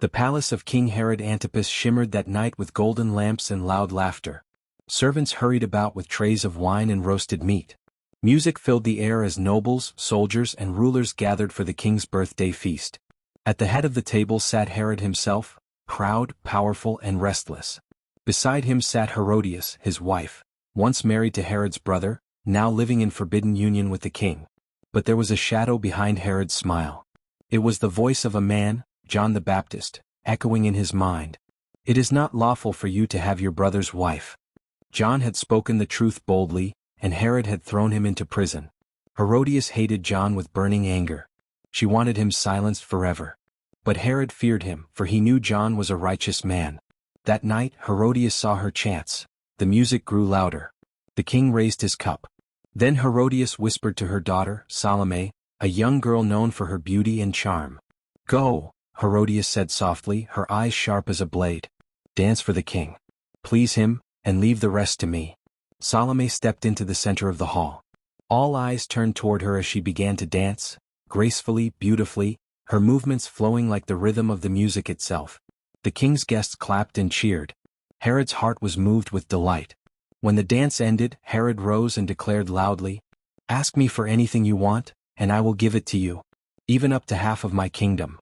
The palace of King Herod Antipas shimmered that night with golden lamps and loud laughter. Servants hurried about with trays of wine and roasted meat. Music filled the air as nobles, soldiers, and rulers gathered for the king's birthday feast. At the head of the table sat Herod himself, proud, powerful, and restless. Beside him sat Herodias, his wife, once married to Herod's brother, now living in forbidden union with the king. But there was a shadow behind Herod's smile. It was the voice of a man, John the Baptist, echoing in his mind. "It is not lawful for you to have your brother's wife." John had spoken the truth boldly, and Herod had thrown him into prison. Herodias hated John with burning anger. She wanted him silenced forever. But Herod feared him, for he knew John was a righteous man. That night Herodias saw her chance. The music grew louder. The king raised his cup. Then Herodias whispered to her daughter, Salome, a young girl known for her beauty and charm. "Go," Herodias said softly, her eyes sharp as a blade. "Dance for the king. Please him, and leave the rest to me." Salome stepped into the center of the hall. All eyes turned toward her as she began to dance, gracefully, beautifully, her movements flowing like the rhythm of the music itself. The king's guests clapped and cheered. Herod's heart was moved with delight. When the dance ended, Herod rose and declared loudly, "Ask me for anything you want, and I will give it to you, even up to half of my kingdom."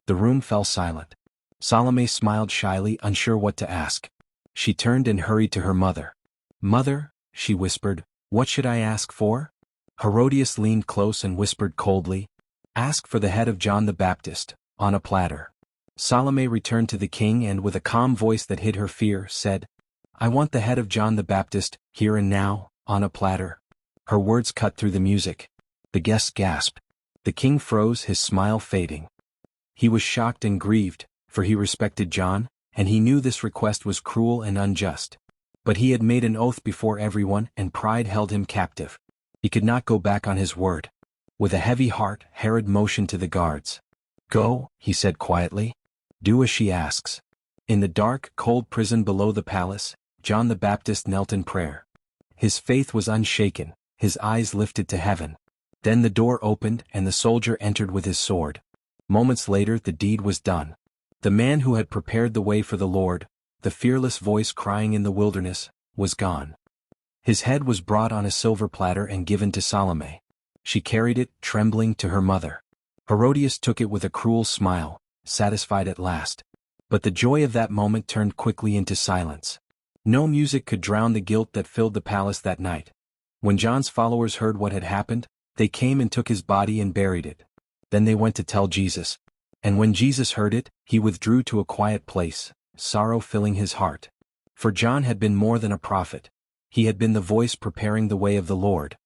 The room fell silent. Salome smiled shyly, unsure what to ask. She turned and hurried to her mother. "Mother," she whispered, "what should I ask for?" Herodias leaned close and whispered coldly, "Ask for the head of John the Baptist, on a platter." Salome returned to the king and with a calm voice that hid her fear, said, "I want the head of John the Baptist, here and now, on a platter." Her words cut through the music. The guests gasped. The king froze, his smile fading. He was shocked and grieved, for he respected John, and he knew this request was cruel and unjust. But he had made an oath before everyone, and pride held him captive. He could not go back on his word. With a heavy heart, Herod motioned to the guards. "Go," he said quietly. "Do as she asks." In the dark, cold prison below the palace, John the Baptist knelt in prayer. His faith was unshaken, his eyes lifted to heaven. Then the door opened and the soldier entered with his sword. Moments later the deed was done. The man who had prepared the way for the Lord, the fearless voice crying in the wilderness, was gone. His head was brought on a silver platter and given to Salome. She carried it, trembling, to her mother. Herodias took it with a cruel smile, satisfied at last. But the joy of that moment turned quickly into silence. No music could drown the guilt that filled the palace that night. When John's followers heard what had happened, they came and took his body and buried it. Then they went to tell Jesus. And when Jesus heard it, he withdrew to a quiet place, sorrow filling his heart. For John had been more than a prophet. He had been the voice preparing the way of the Lord.